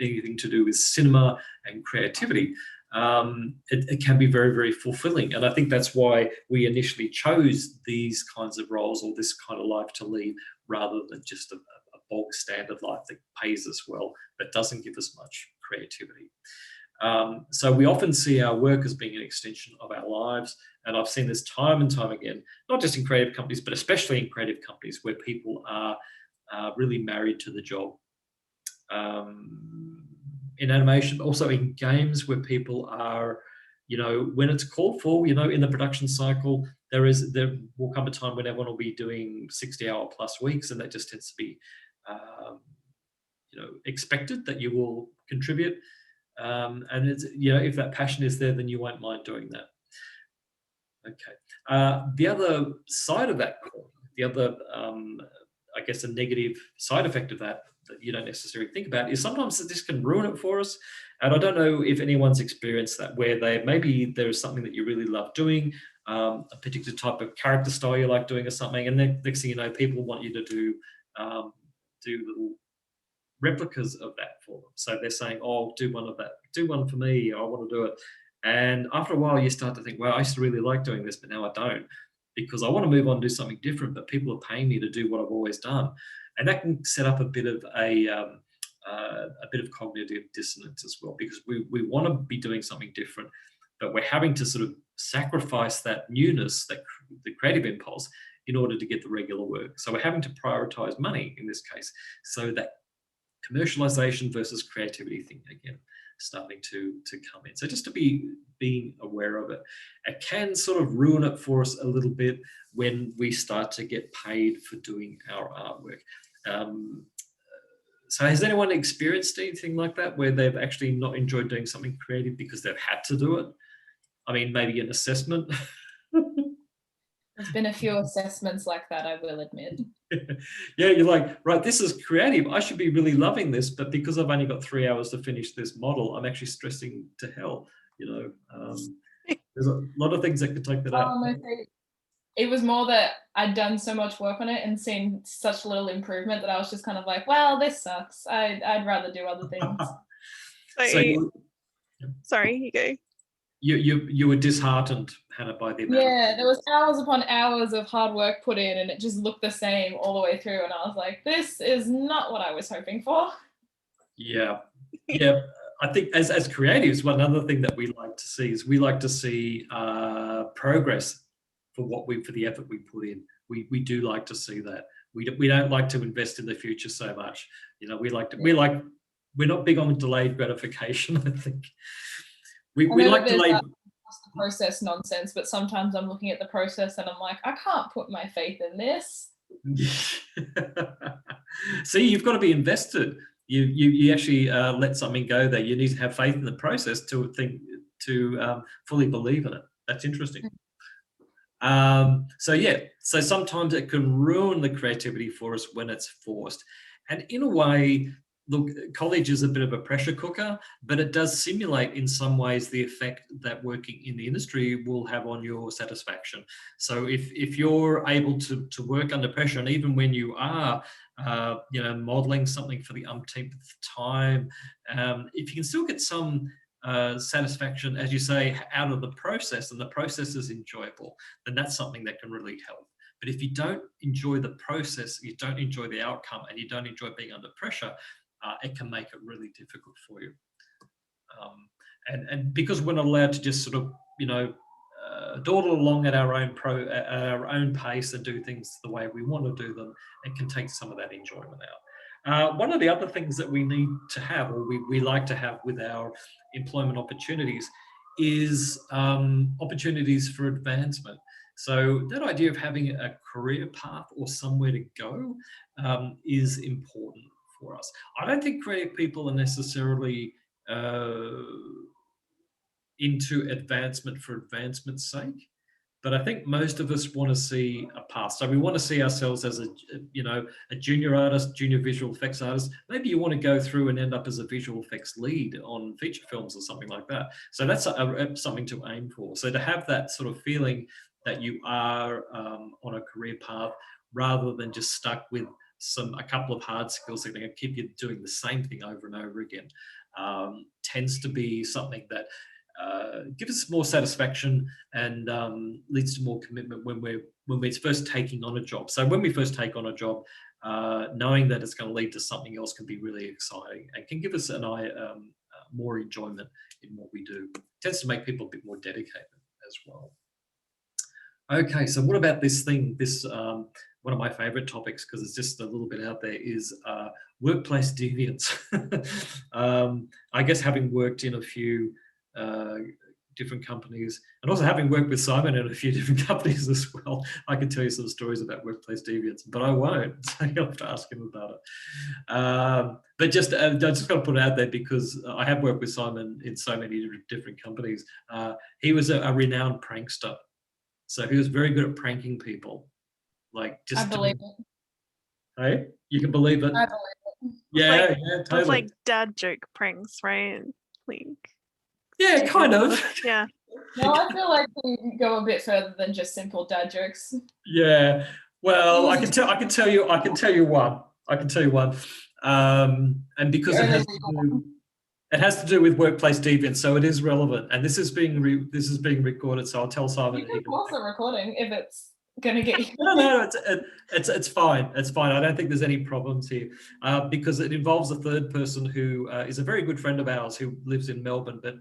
anything to do with cinema and creativity, it can be very, very fulfilling. And I think that's why we initially chose these kinds of roles, or this kind of life to lead, rather than just a bog standard life that pays us well but doesn't give us much creativity. So we often see our work as being an extension of our lives. And I've seen this time and time again, not just in creative companies, but especially in creative companies where people are really married to the job. In animation, also in games where people are, when it's called for, in the production cycle, there will come a time when everyone will be doing 60-hour plus weeks, and that just tends to be, expected that you will contribute. And it's, if that passion is there, then you won't mind doing that. Okay. The other side of that coin, the other, I guess, a negative side effect of that you don't necessarily think about, is sometimes this can ruin it for us. And I don't know if anyone's experienced that, where maybe there's something that you really love doing, a particular type of character style you like doing or something, and then next thing you know, people want you to do little replicas of that for them. So they're saying, oh, do one of that, do one for me, I want to do it. And after a while you start to think, well, I used to really like doing this, but now I don't, because I want to move on and do something different, but people are paying me to do what I've always done. And that can set up a bit of cognitive dissonance as well, because we want to be doing something different, but we're having to sort of sacrifice that newness, the creative impulse, in order to get the regular work. So we're having to prioritize money in this case. So that commercialization versus creativity thing again starting to come in. So just to being aware of it. It can sort of ruin it for us a little bit when we start to get paid for doing our artwork. So has anyone experienced anything like that, where they've actually not enjoyed doing something creative because they've had to do it? I mean, maybe an assessment. There's been a few assessments like that, I will admit. Yeah, you're like, right, this is creative. I should be really loving this, but because I've only got 3 hours to finish this model, I'm actually stressing to hell. There's a lot of things that could take that out. it was more that I'd done so much work on it and seen such little improvement that I was just kind of like, well, this sucks. I'd rather do other things. So Sorry, you go. you were disheartened, Hannah, by the amount. Yeah, there was hours upon hours of hard work put in, and it just looked the same all the way through. And I was like, this is not what I was hoping for. Yeah, yeah. I think as creatives, one other thing that we like to see is we like to see progress for the effort we put in. We do like to see that. We don't like to invest in the future so much. You know, we're not big on delayed gratification. I think we like delayed. The process nonsense, but sometimes I'm looking at the process and I'm like, I can't put my faith in this. See, you've got to be invested. You actually let something go there. You need to have faith in the process to fully believe in it. That's interesting. So sometimes it can ruin the creativity for us when it's forced. And in a way, look, college is a bit of a pressure cooker, but it does simulate in some ways the effect that working in the industry will have on your satisfaction. So if you're able to work under pressure, and even when you are modeling something for the umpteenth time, if you can still get some satisfaction, as you say, out of the process, and the process is enjoyable, then that's something that can really help. But if you don't enjoy the process, you don't enjoy the outcome, and you don't enjoy being under pressure, it can make it really difficult for you. And because we're not allowed to just sort of, dawdle along at our own pace and do things the way we want to do them, it can take some of that enjoyment out. One of the other things that we need to have, or we like to have with our employment opportunities, is opportunities for advancement. So that idea of having a career path or somewhere to go is important for us. I don't think creative people are necessarily into advancement for advancement's sake, but I think most of us want to see a path. So we want to see ourselves as a junior artist, junior visual effects artist. Maybe you want to go through and end up as a visual effects lead on feature films or something like that. So that's something to aim for. So to have that sort of feeling that you are on a career path, rather than just stuck with a couple of hard skills that are going to keep you doing the same thing over and over again, tends to be something that gives us more satisfaction and leads to more commitment when we're first taking on a job. So when we first take on a job, knowing that it's going to lead to something else can be really exciting and can give us more enjoyment in what we do. It tends to make people a bit more dedicated as well. Okay, so what about this thing? One of my favorite topics, because it's just a little bit out there, is workplace deviance. I guess having worked in a few different companies, and also having worked with Simon in a few different companies as well, I could tell you some stories about workplace deviance, but I won't, so you'll have to ask him about it. But I just got to put it out there because I have worked with Simon in so many different companies. He was a renowned prankster. So he was very good at pranking people. I believe it. Hey, you can believe it. I believe it. Yeah, totally. It's like dad joke pranks, right? Yeah, kind of. Yeah. No, I feel like we go a bit further than just simple dad jokes. Yeah. Well, I can tell you one. And because it has to do with workplace deviance, so it is relevant, and this is being recorded. So I'll tell Simon. You can pause the recording if it's going to get you. No, it's fine. It's fine. I don't think there's any problems here because it involves a third person who is a very good friend of ours who lives in Melbourne, but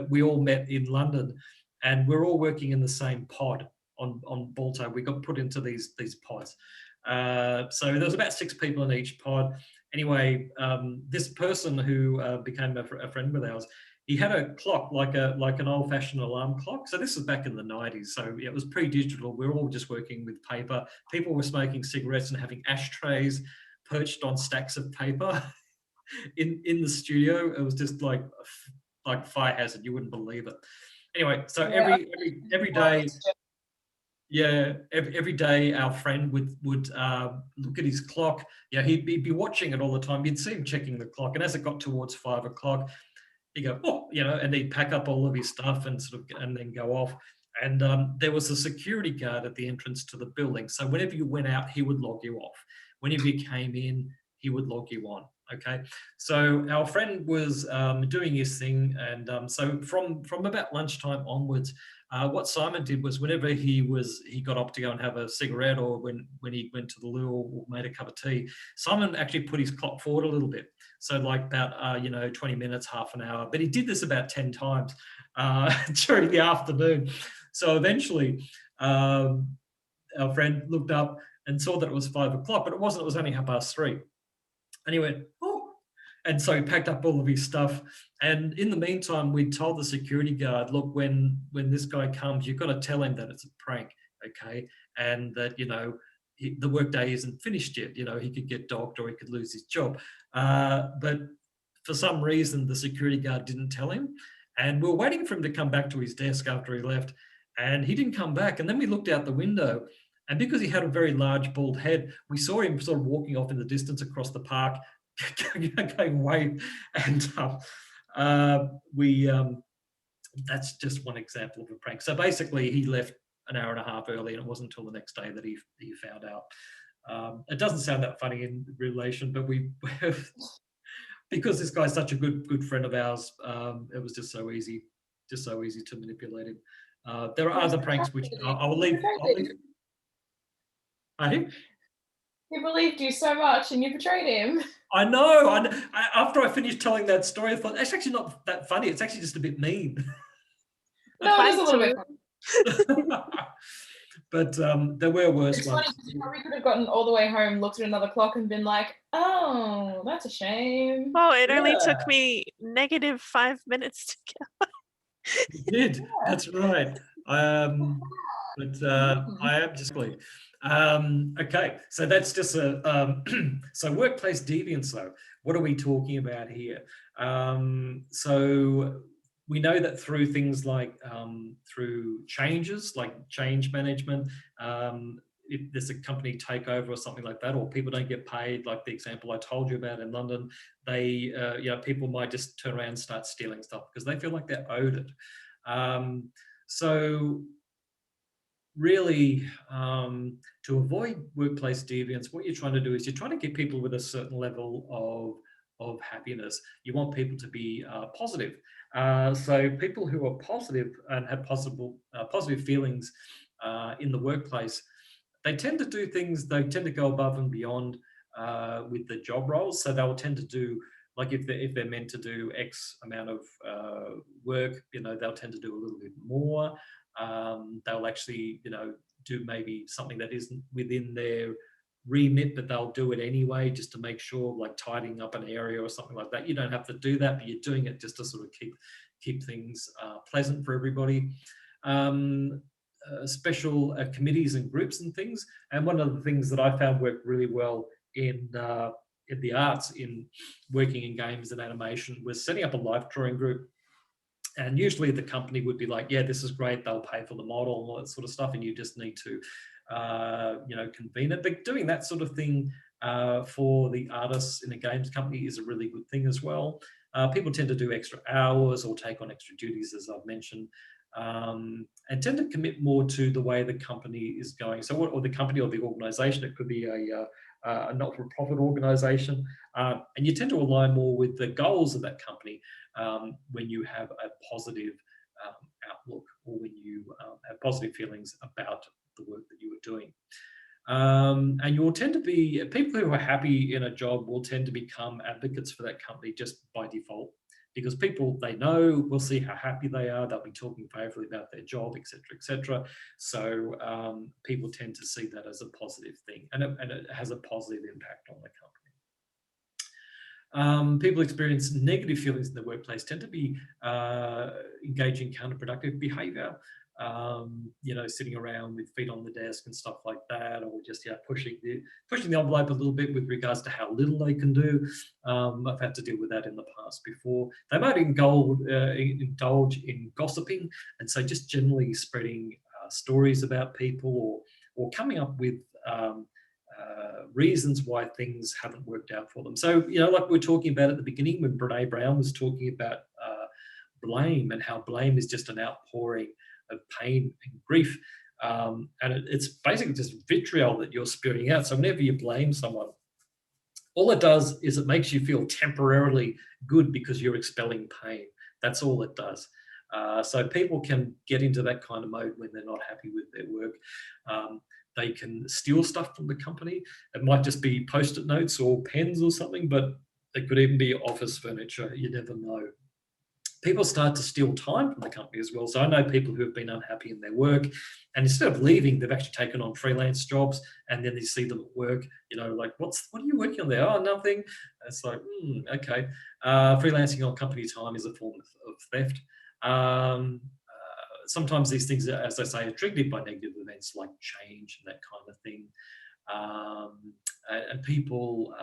we all met in London, and we're all working in the same pod on Balto. We got put into these pods. So there was about 6 people in each pod. Anyway, this person who became a friend with ours, he had a clock like an old-fashioned alarm clock. So this was back in the 90s. So it was pre-digital. We were all just working with paper. People were smoking cigarettes and having ashtrays perched on stacks of paper in the studio. It was just like fire hazard. You wouldn't believe it. Anyway, so every day. Yeah, every day our friend would look at his clock. Yeah, he'd be watching it all the time. You'd see him checking the clock, and as it got towards 5 o'clock, he'd go, and he'd pack up all of his stuff and then go off. And there was a security guard at the entrance to the building. So whenever you went out, he would log you off. Whenever you came in, he would log you on. Okay, so our friend was doing his thing, and so from about lunchtime onwards, what Simon did was whenever he got up to go and have a cigarette, or when he went to the loo or made a cup of tea, Simon actually put his clock forward a little bit. So like about 20 minutes, half an hour. But he did this about 10 times during the afternoon. So eventually, our friend looked up and saw that it was 5 o'clock, but it wasn't. It was only 3:30. And he went, oh. And so he packed up all of his stuff. And in the meantime, we told the security guard, look, when this guy comes, you've got to tell him that it's a prank, okay? And that, the workday isn't finished yet. He could get docked or he could lose his job. But for some reason, the security guard didn't tell him. And we were waiting for him to come back to his desk after he left. And he didn't come back. And then we looked out the window. And because he had a very large bald head, we saw him sort of walking off in the distance across the park, going away. And that's just one example of a prank. So basically, he left an hour and a half early, and it wasn't until the next day that he found out. It doesn't sound that funny in relation, but because this guy's such a good friend of ours, it was just so easy to manipulate him. There are other pranks which I'll leave. He believed you so much and you betrayed him. I know. After I finished telling that story, I thought, it's actually not that funny. It's actually just a bit mean. No, it is a little bit funny. But there were worse it's ones. Funny because you probably could have gotten all the way home, looked at another clock and been like, oh, that's a shame. Oh, it only took me -5 minutes to get. You did. That's right. But I am just glad. Okay, so that's just so workplace deviance though. What are we talking about here? So we know that through things like through changes, like change management, if there's a company takeover or something like that, or people don't get paid, like the example I told you about in London, they, people might just turn around and start stealing stuff because they feel like they're owed it. So really, to avoid workplace deviance, what you're trying to do is you're trying to get people with a certain level of happiness. You want people to be positive. So people who are positive and have positive feelings in the workplace, they tend to do things, they tend to go above and beyond with the job roles. So they'll tend to do, like if they're meant to do X amount of work, they'll tend to do a little bit more. They'll actually, do maybe something that isn't within their remit, but they'll do it anyway, just to make sure, like tidying up an area or something like that. You don't have to do that, but you're doing it just to sort of keep things pleasant for everybody. Special committees and groups and things. And one of the things that I found worked really well in the arts, in working in games and animation, was setting up a life drawing group. And usually the company would be like, yeah, this is great, they'll pay for the model and all that sort of stuff, and you just need to convene it. But doing that sort of thing for the artists in a games company is a really good thing as well. People tend to do extra hours or take on extra duties, as I've mentioned, and tend to commit more to the way the company is going. So or the company or the organization, it could be a not-for-profit organization, and you tend to align more with the goals of that company when you have a positive outlook, or when you have positive feelings about the work that you are doing. And you will tend to be, people who are happy in a job will tend to become advocates for that company just by default, because people they know will see how happy they are, they'll be talking favorably about their job, etc., etc. So people tend to see that as a positive thing, and it has a positive impact on the company. People experience negative feelings in the workplace tend to be engaging counterproductive behaviour, sitting around with feet on the desk and stuff like that, or just pushing the envelope a little bit with regards to how little they can do. I've had to deal with that in the past before. They might indulge in gossiping, and so just generally spreading stories about people, or coming up with reasons why things haven't worked out for them. So, like we were talking about at the beginning when Brene Brown was talking about blame, and how blame is just an outpouring pain and grief. And it's basically just vitriol that you're spewing out. So whenever you blame someone, all it does is it makes you feel temporarily good because you're expelling pain. That's all it does. So people can get into that kind of mode when they're not happy with their work. They can steal stuff from the company. It might just be Post-it notes or pens or something, but it could even be office furniture. You never know. People start to steal time from the company as well. So I know people who have been unhappy in their work, and instead of leaving, they've actually taken on freelance jobs, and then they see them at work, like, what are you working on there? Oh, nothing. It's like, okay. Freelancing on company time is a form of theft. Sometimes these things, as I say, are triggered by negative events like change and that kind of thing. And people,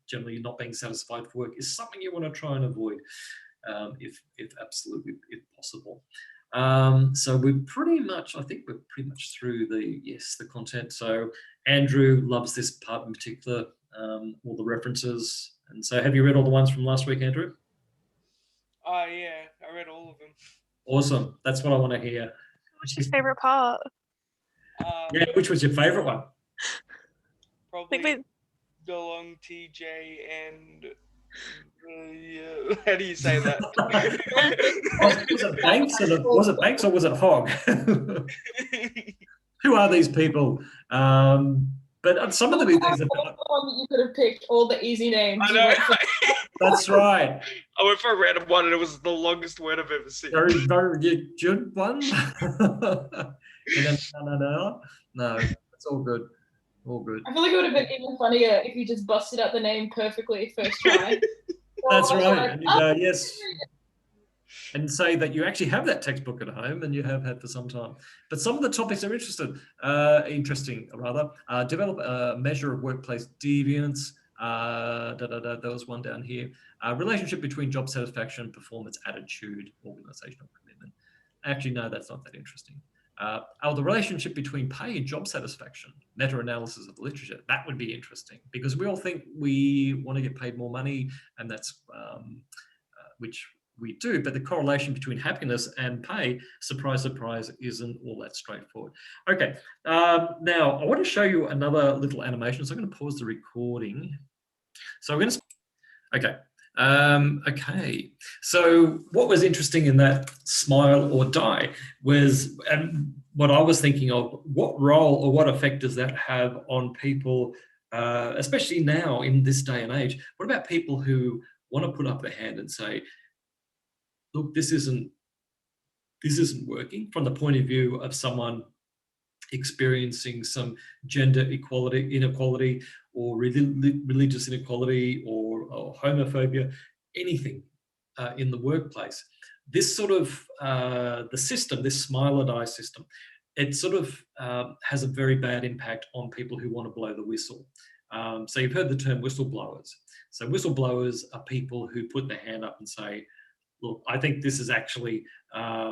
generally not being satisfied for work is something you want to try and avoid. If absolutely, if possible. So we're pretty much, I think we're pretty much through the content. So Andrew loves this part in particular, all the references. And so have you read all the ones from last week, Andrew? Yeah, I read all of them. Awesome. That's what I want to hear. What's your favorite part? Yeah, which was your favorite one? Probably the long TJ and how do you say that? Was it Banks or was it Hogg? Who are these people? But some of the things are the one that you could have picked all the easy names. I know. That's right. I went for a random one and it was the longest word I've ever seen. Very good one. No, it's all good. All good. I feel like it would have been even funnier if you just busted out the name perfectly first try. That's right. And you go, yes. And say that you actually have that textbook at home and you have had for some time. But some of the topics are interesting. Develop a measure of workplace deviance. There was one down here. Relationship between job satisfaction, performance, attitude, organizational commitment. Actually, no, that's not that interesting. The relationship between pay and job satisfaction, meta-analysis of the literature, that would be interesting because we all think we want to get paid more money, and that's which we do, but the correlation between happiness and pay, surprise, surprise, isn't all that straightforward. Okay, now I want to show you another little animation, so I'm going to pause the recording. So we're going to, okay, so what was interesting in that smile or die was, and what I was thinking of, what role or what effect does that have on people, especially now in this day and age? What about people who want to put up their hand and say, look, this isn't working, from the point of view of someone experiencing some gender inequality or religious inequality or homophobia, anything in the workplace. This sort of, the system, this smile or die system, it sort of has a very bad impact on people who want to blow the whistle. So you've heard the term whistleblowers. So whistleblowers are people who put their hand up and say, look, I think this is actually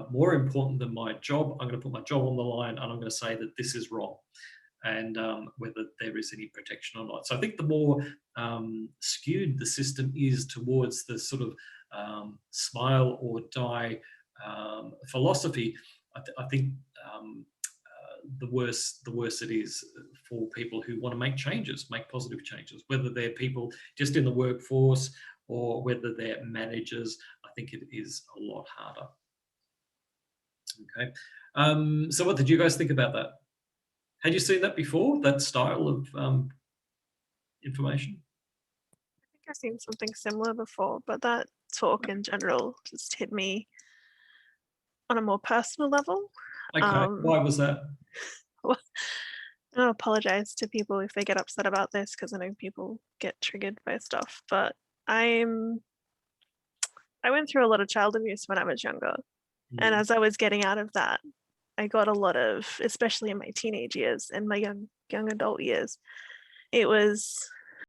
more important than my job. I'm going to put my job on the line and I'm going to say that this is wrong, and whether there is any protection or not. So I think the more skewed the system is towards the sort of smile or die philosophy, I think the worse it is for people who want to make changes, make positive changes, whether they're people just in the workforce or whether they're managers. I think it is a lot harder. Okay, so what did you guys think about that? Had you seen that before, that style of information? I think I've seen something similar before, but that talk in general just hit me on a more personal level. Okay, why was that? Well, I apologize to people if they get upset about this because I know people get triggered by stuff, but I went through a lot of child abuse when I was younger. And as I was getting out of that, I got a lot of, especially in my teenage years and my young adult years, it was